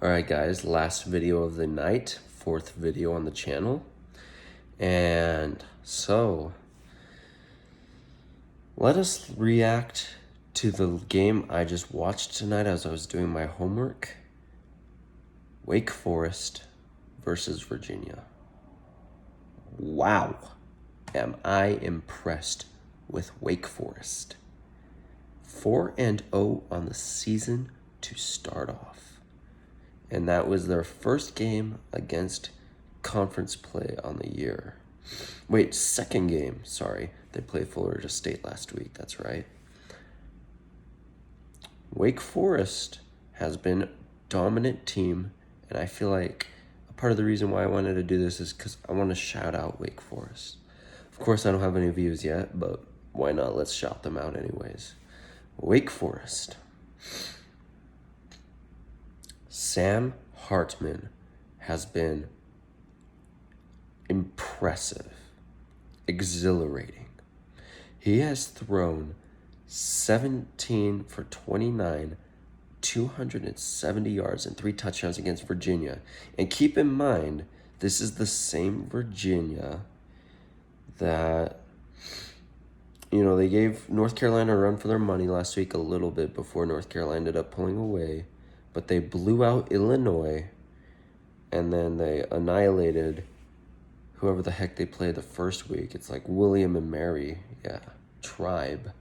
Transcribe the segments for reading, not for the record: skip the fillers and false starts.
Alright guys, last video of the night, fourth video on the channel. And so, let us react to the game I just watched tonight as I was doing my homework. Wake Forest versus Virginia. Wow, am I impressed with Wake Forest. 4-0 on the season to start off. And that was their first game against conference play on the year. Wait, second game, sorry. They played Florida State last week, that's right. Wake Forest has been a dominant team, and I feel like a part of the reason why I wanted to do this is because I want to shout out Wake Forest. Of course, I don't have any views yet, but why not? Let's shout them out anyways. Wake Forest. Sam Hartman has been impressive, exhilarating. He has thrown 17 for 29, 270 yards and 3 touchdowns against Virginia. And keep in mind, this is the same Virginia that, they gave North Carolina a run for their money last week a little bit before North Carolina ended up pulling away. But they blew out Illinois, and then they annihilated whoever the heck they played the first week. It's like William and Mary, tribe.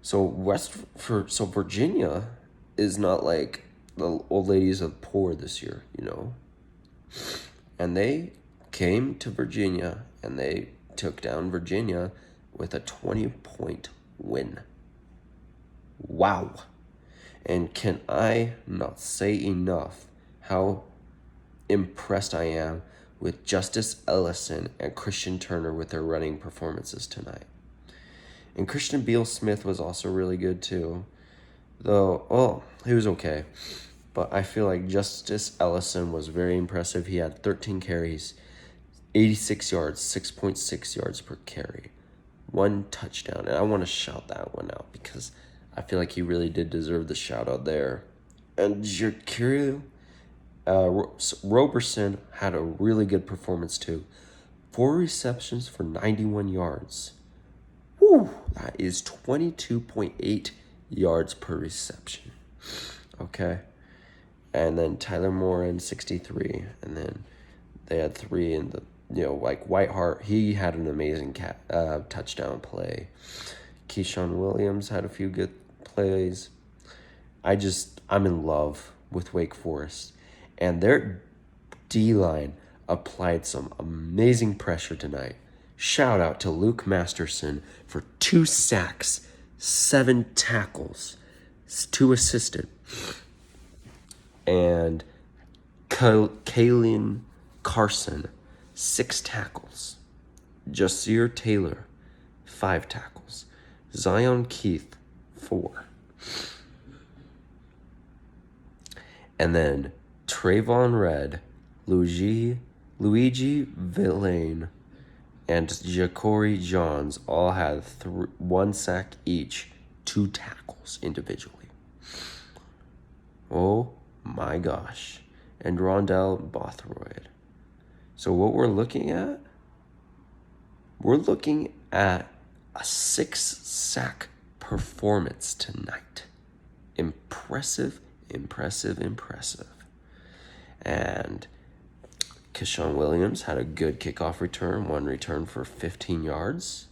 So Virginia is not like the old ladies of poor this year, And they came to Virginia, and they took down Virginia with a 20-point win. Wow. And can I not say enough how impressed I am with Justice Ellison and Christian Turner with their running performances tonight. And Christian Beal-Smith was also really good too. Though, he was okay. But I feel like Justice Ellison was very impressive. He had 13 carries, 86 yards, 6.6 yards per carry, 1 touchdown. And I want to shout that one out because I feel like he really did deserve the shout out there. And Jakiri Roberson had a really good performance too. 4 receptions for 91 yards. Whew, that is 22.8 yards per reception. Okay. And then Tyler Morin, 63. And then they had 3 in the, Whiteheart. He had an amazing touchdown play. Keyshawn Williams had a few good plays. I'm in love with Wake Forest. And their D-line applied some amazing pressure tonight. Shout out to Luke Masterson for 2 sacks, 7 tackles, 2 assisted. And Kaylin Carson, 6 tackles. Jasir Taylor, 5 tackles. Zion Keith, 4. And then Trayvon Red, Luigi Villain, and Ja'Cory Johns all had 1 sack each, 2 tackles individually. Oh my gosh. And Rondell Bothroyd. So what we're looking at a 6 sack performance tonight. Impressive. And Keyshawn Williams had a good kickoff return, 1 return for 15 yards.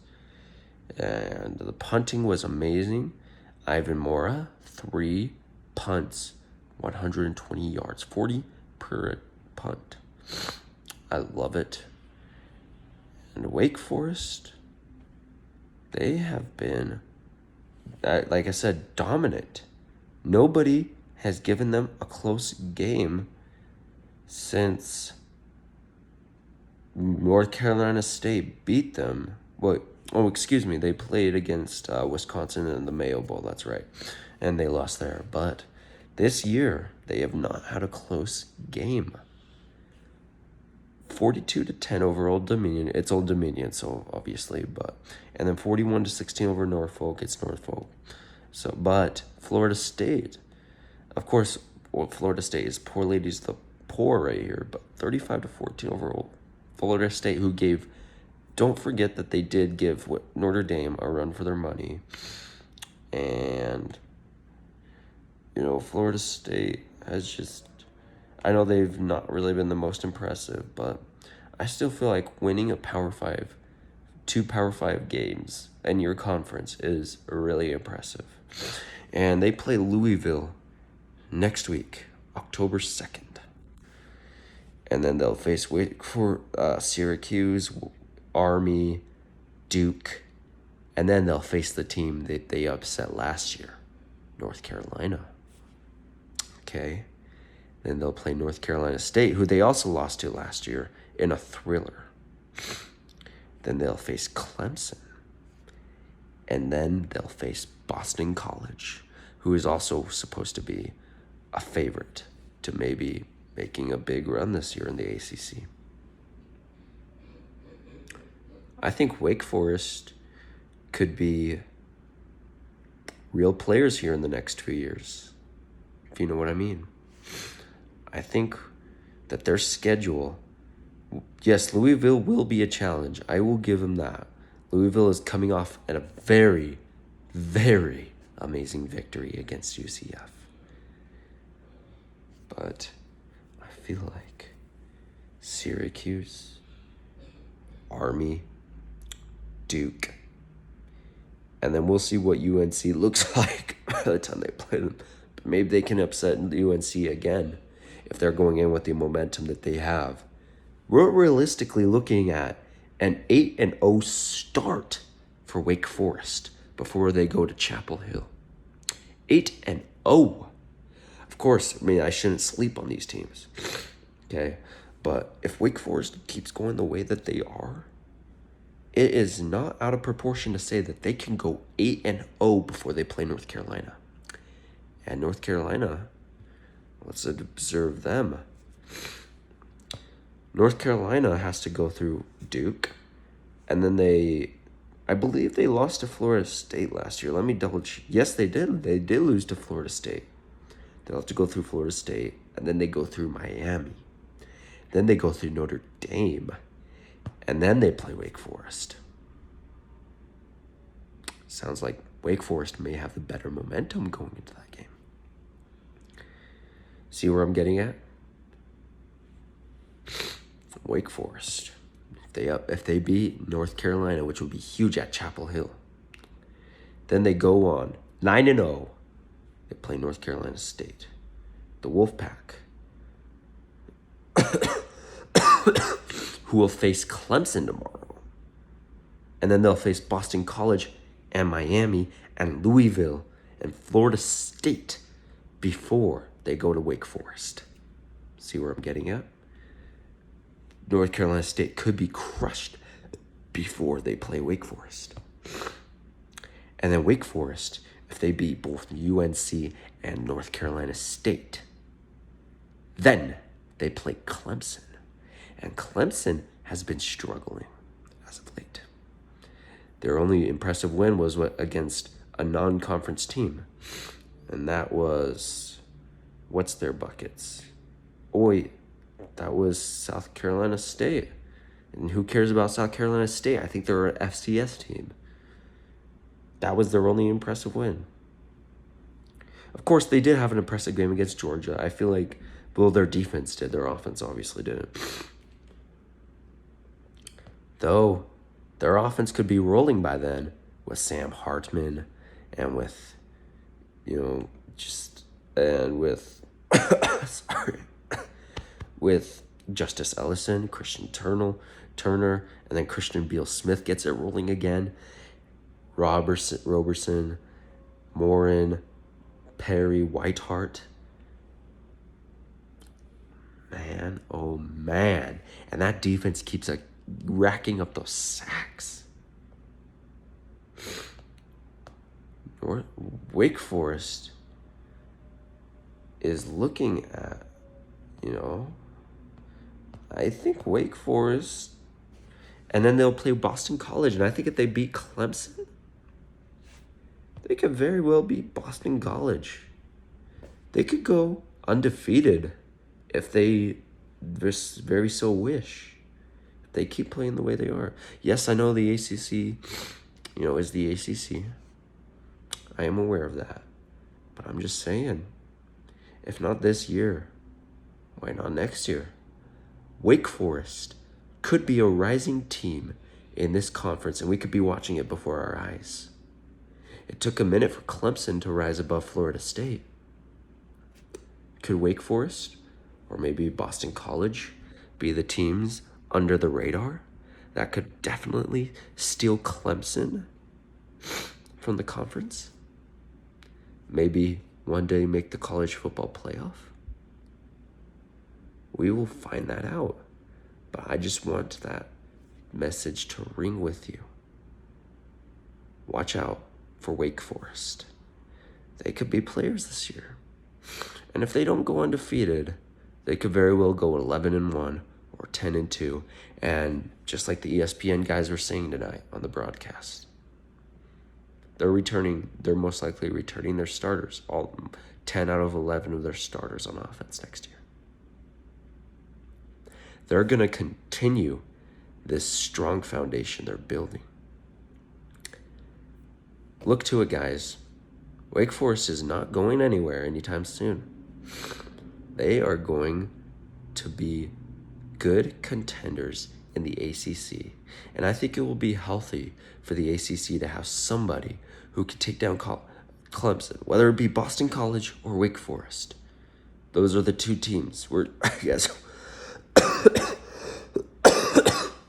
And the punting was amazing. Ivan Mora, 3 punts, 120 yards, 40 per punt. I love it. And Wake Forest, they have been, like I said, dominant. Nobody has given them a close game since North Carolina State beat them. They played against Wisconsin in the Mayo Bowl, that's right. And they lost there. But this year, they have not had a close game. 42-10 over Old Dominion. It's Old Dominion, so obviously, and then 41-16 over Norfolk. It's Norfolk. So, but Florida State, of course, well, Florida State is poor ladies the poor right here, but 35-14 overall. Florida State, who gave, don't forget that they did give Notre Dame a run for their money. And, Florida State has just, I know they've not really been the most impressive, but I still feel like winning a two Power 5 games in your conference is really impressive. And they play Louisville next week, October 2nd. And then they'll face Syracuse, Army, Duke, and then they'll face the team that they upset last year, North Carolina. Okay. Then they'll play North Carolina State, who they also lost to last year in a thriller. Then they'll face Clemson. And then they'll face Boston College, who is also supposed to be a favorite to maybe making a big run this year in the ACC. I think Wake Forest could be real players here in the next 2 years, if you know what I mean. I think that their schedule, yes, Louisville will be a challenge. I will give them that. Louisville is coming off at a very, very amazing victory against UCF. But I feel like Syracuse, Army, Duke, and then we'll see what UNC looks like by the time they play them. But maybe they can upset UNC again if they're going in with the momentum that they have. We're realistically looking at an 8-0 start for Wake Forest before they go to Chapel Hill. 8-0. Of course, I shouldn't sleep on these teams. Okay? But if Wake Forest keeps going the way that they are, it is not out of proportion to say that they can go 8-0 before they play North Carolina. And North Carolina, let's observe them. North Carolina has to go through Duke, and then I believe they lost to Florida State last year. Let me double check. Yes, they did. They did lose to Florida State. They'll have to go through Florida State, and then they go through Miami. Then they go through Notre Dame, and then they play Wake Forest. Sounds like Wake Forest may have the better momentum going into that game. See where I'm getting at? Wake Forest. If they beat North Carolina, which would be huge at Chapel Hill, then they go on 9-0. They play North Carolina State, the Wolfpack, who will face Clemson tomorrow, and then they'll face Boston College and Miami and Louisville and Florida State before they go to Wake Forest. See where I'm getting at? North Carolina State could be crushed before they play Wake Forest. And then Wake Forest, if they beat both UNC and North Carolina State, then they play Clemson. And Clemson has been struggling as of late. Their only impressive win was against a non-conference team. And that was, what's their buckets? That was South Carolina State. And who cares about South Carolina State? I think they're an FCS team. That was their only impressive win. Of course, they did have an impressive game against Georgia. I feel like, well, their defense did. Their offense obviously didn't. Though, their offense could be rolling by then with Sam Hartman and with, with Justice Ellison, Christian Turner, and then Christian Beal-Smith gets it rolling again. Roberson, Morin, Perry, Whitehart. Man, oh man. And that defense keeps racking up those sacks. Wake Forest is looking at, I think Wake Forest, and then they'll play Boston College, and I think if they beat Clemson, they could very well beat Boston College. They could go undefeated if they very so wish. If they keep playing the way they are. Yes, I know the ACC, is the ACC. I am aware of that. But I'm just saying, if not this year, why not next year? Wake Forest could be a rising team in this conference, and we could be watching it before our eyes. It took a minute for Clemson to rise above Florida State. Could Wake Forest, or maybe Boston College, be the teams under the radar that could definitely steal Clemson from the conference? Maybe one day make the college football playoff? We will find that out. But I just want that message to ring with you. Watch out for Wake Forest. They could be players this year. And if they don't go undefeated, they could very well go 11-1 or 10-2. And just like the ESPN guys were saying tonight on the broadcast, they're most likely returning their starters, all 10 out of 11 of their starters on offense next year. They're going to continue this strong foundation they're building. Look to it, guys. Wake Forest is not going anywhere anytime soon. They are going to be good contenders in the ACC. And I think it will be healthy for the ACC to have somebody who can take down Clemson, whether it be Boston College or Wake Forest. Those are the two teams. I guess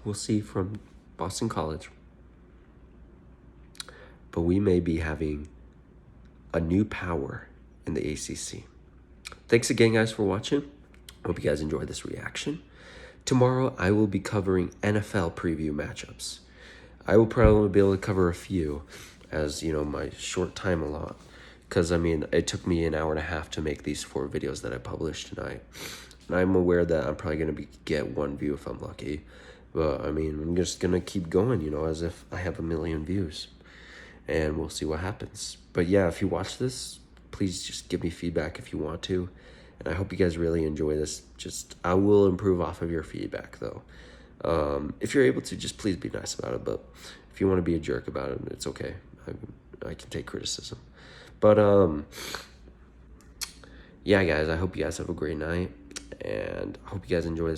we'll see from Boston College. But we may be having a new power in the ACC. Thanks again, guys, for watching. Hope you guys enjoyed this reaction. Tomorrow, I will be covering NFL preview matchups. I will probably be able to cover a few as, my short time allot. Because, it took me an hour and a half to make these 4 videos that I published tonight. And I'm aware that I'm probably going to get 1 view if I'm lucky. But, I'm just going to keep going, as if I have 1 million views. And we'll see what happens. But yeah, if you watch this, please just give me feedback if you want to. And I hope you guys really enjoy this. I will improve off of your feedback, though. If you're able to, just please be nice about it. But if you want to be a jerk about it, it's okay. I can take criticism. But, yeah, guys, I hope you guys have a great night. And I hope you guys enjoy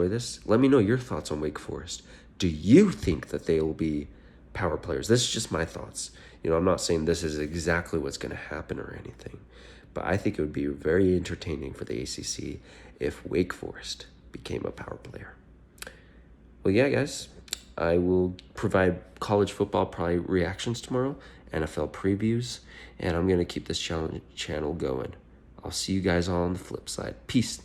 this. Let me know your thoughts on Wake Forest. Do you think that they will be power players? This is just my thoughts. I'm not saying this is exactly what's going to happen or anything, but I think it would be very entertaining for the ACC if Wake Forest became a power player. Well, yeah, guys, I will provide college football probably reactions tomorrow, NFL previews, and I'm going to keep this channel going. I'll see you guys all on the flip side. Peace.